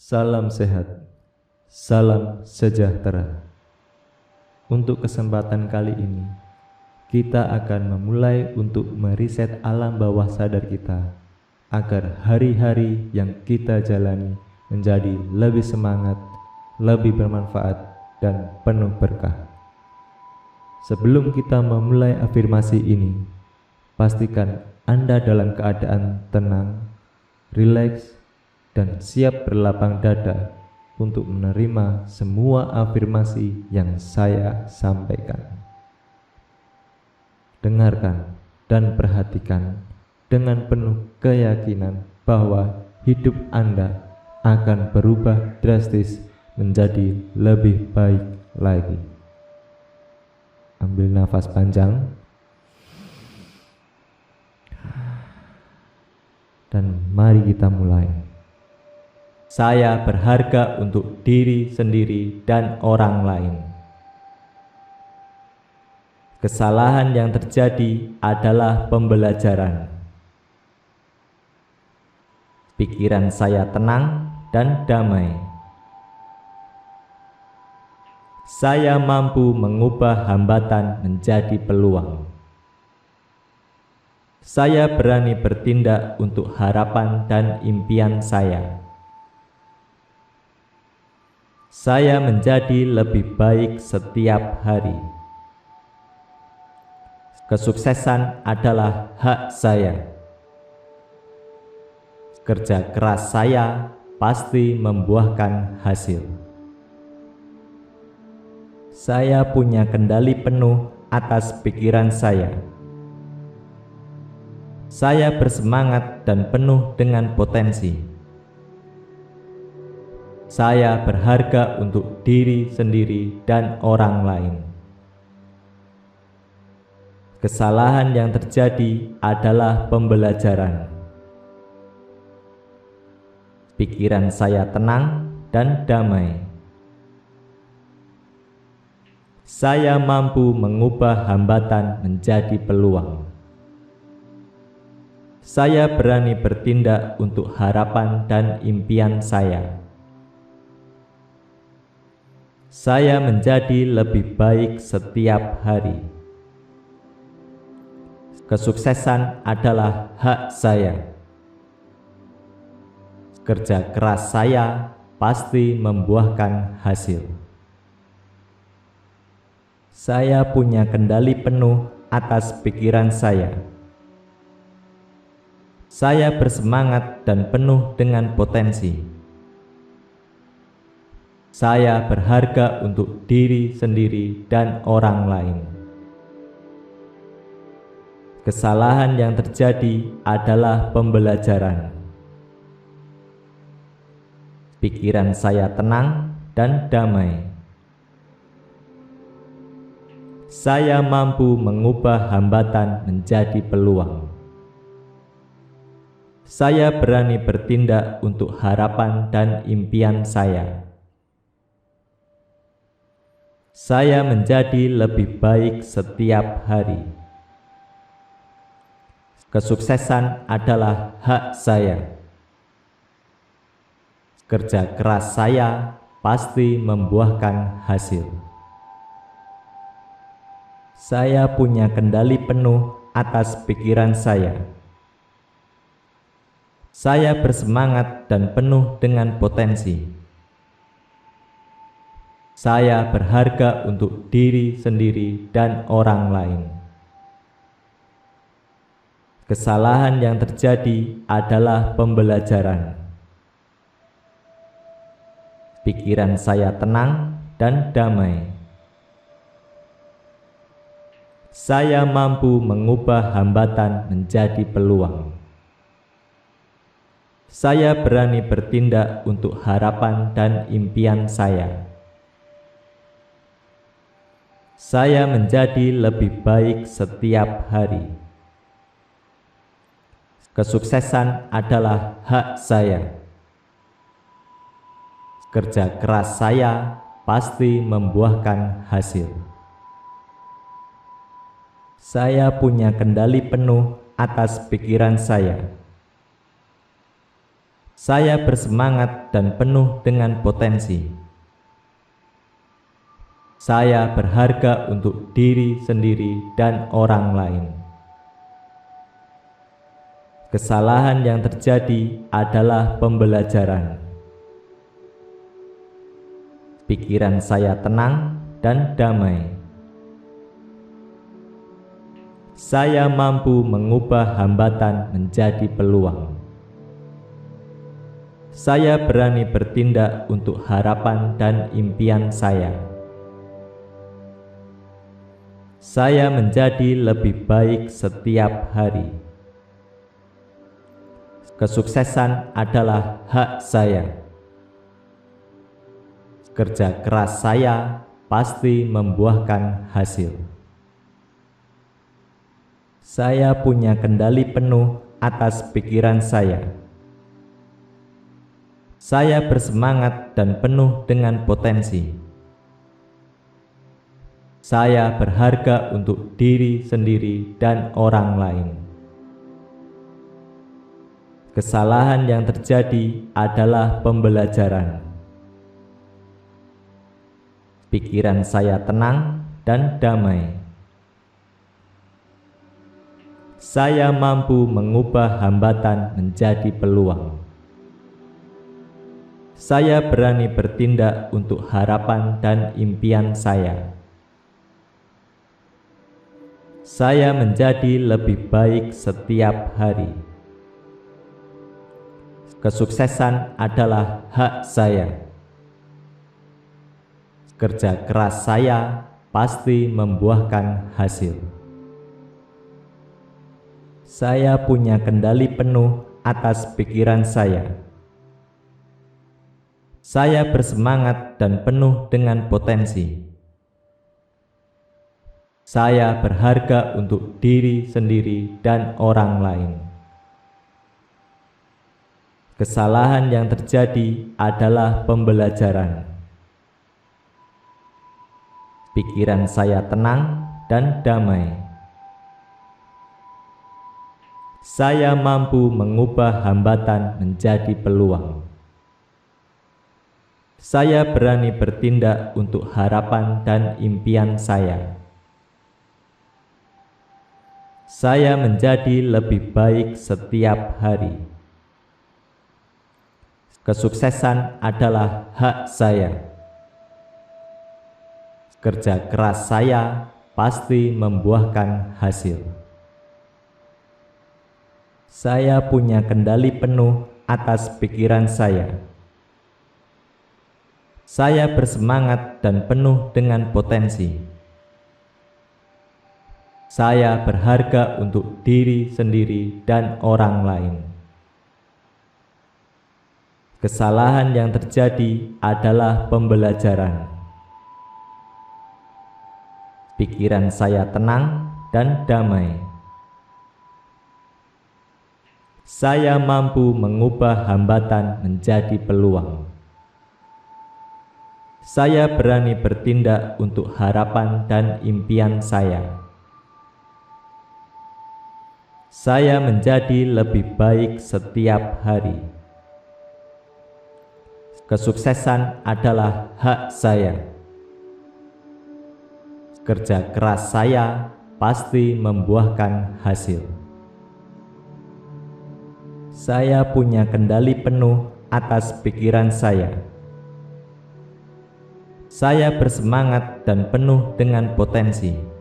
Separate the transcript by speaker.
Speaker 1: Salam sehat, salam sejahtera. Untuk kesempatan kali ini, kita akan memulai untuk meriset alam bawah sadar kita agar hari-hari yang kita jalani menjadi lebih semangat, lebih bermanfaat, dan penuh berkah. Sebelum kita memulai afirmasi ini, pastikan Anda dalam keadaan tenang, rileks, dan siap berlapang dada untuk menerima semua afirmasi yang saya sampaikan. Dengarkan dan perhatikan dengan penuh keyakinan bahwa hidup Anda akan berubah drastis menjadi lebih baik lagi. Ambil nafas panjang dan mari kita mulai. Saya berharga untuk diri sendiri dan orang lain. Kesalahan yang terjadi adalah pembelajaran. Pikiran saya tenang dan damai. Saya mampu mengubah hambatan menjadi peluang. Saya berani bertindak untuk harapan dan impian saya. Saya menjadi lebih baik setiap hari. Kesuksesan adalah hak saya. Kerja keras saya pasti membuahkan hasil. Saya punya kendali penuh atas pikiran saya. Saya bersemangat dan penuh dengan potensi. Saya berharga untuk diri sendiri dan orang lain. Kesalahan yang terjadi adalah pembelajaran. Pikiran saya tenang dan damai. Saya mampu mengubah hambatan menjadi peluang. Saya berani bertindak untuk harapan dan impian saya. Saya menjadi lebih baik setiap hari. Kesuksesan adalah hak saya. Kerja keras saya pasti membuahkan hasil. Saya punya kendali penuh atas pikiran saya. Saya bersemangat dan penuh dengan potensi. Saya berharga untuk diri sendiri dan orang lain. Kesalahan yang terjadi adalah pembelajaran. Pikiran saya tenang dan damai. Saya mampu mengubah hambatan menjadi peluang. Saya berani bertindak untuk harapan dan impian saya. Saya menjadi lebih baik setiap hari. Kesuksesan adalah hak saya. Kerja keras saya pasti membuahkan hasil. Saya punya kendali penuh atas pikiran saya. Saya bersemangat dan penuh dengan potensi. Saya berharga untuk diri sendiri dan orang lain. Kesalahan yang terjadi adalah pembelajaran. Pikiran saya tenang dan damai. Saya mampu mengubah hambatan menjadi peluang. Saya berani bertindak untuk harapan dan impian saya. Saya menjadi lebih baik setiap hari. Kesuksesan adalah hak saya. Kerja keras saya pasti membuahkan hasil. Saya punya kendali penuh atas pikiran saya. Saya bersemangat dan penuh dengan potensi. Saya berharga untuk diri sendiri dan orang lain. Kesalahan yang terjadi adalah pembelajaran. Pikiran saya tenang dan damai. Saya mampu mengubah hambatan menjadi peluang. Saya berani bertindak untuk harapan dan impian saya. Saya menjadi lebih baik setiap hari. Kesuksesan adalah hak saya. Kerja keras saya pasti membuahkan hasil. Saya punya kendali penuh atas pikiran saya. Saya bersemangat dan penuh dengan potensi. Saya berharga untuk diri sendiri dan orang lain. Kesalahan yang terjadi adalah pembelajaran. Pikiran saya tenang dan damai. Saya mampu mengubah hambatan menjadi peluang. Saya berani bertindak untuk harapan dan impian saya. Saya menjadi lebih baik setiap hari. Kesuksesan adalah hak saya. Kerja keras saya pasti membuahkan hasil. Saya punya kendali penuh atas pikiran saya. Saya bersemangat dan penuh dengan potensi. Saya berharga untuk diri sendiri dan orang lain. Kesalahan yang terjadi adalah pembelajaran. Pikiran saya tenang dan damai. Saya mampu mengubah hambatan menjadi peluang. Saya berani bertindak untuk harapan dan impian saya. Saya menjadi lebih baik setiap hari. Kesuksesan adalah hak saya. Kerja keras saya pasti membuahkan hasil. Saya punya kendali penuh atas pikiran saya. Saya bersemangat dan penuh dengan potensi. Saya berharga untuk diri sendiri dan orang lain. Kesalahan yang terjadi adalah pembelajaran. Pikiran saya tenang dan damai. Saya mampu mengubah hambatan menjadi peluang. Saya berani bertindak untuk harapan dan impian saya. Saya menjadi lebih baik setiap hari. Kesuksesan adalah hak saya. Kerja keras saya pasti membuahkan hasil. Saya punya kendali penuh atas pikiran saya. Saya bersemangat dan penuh dengan potensi.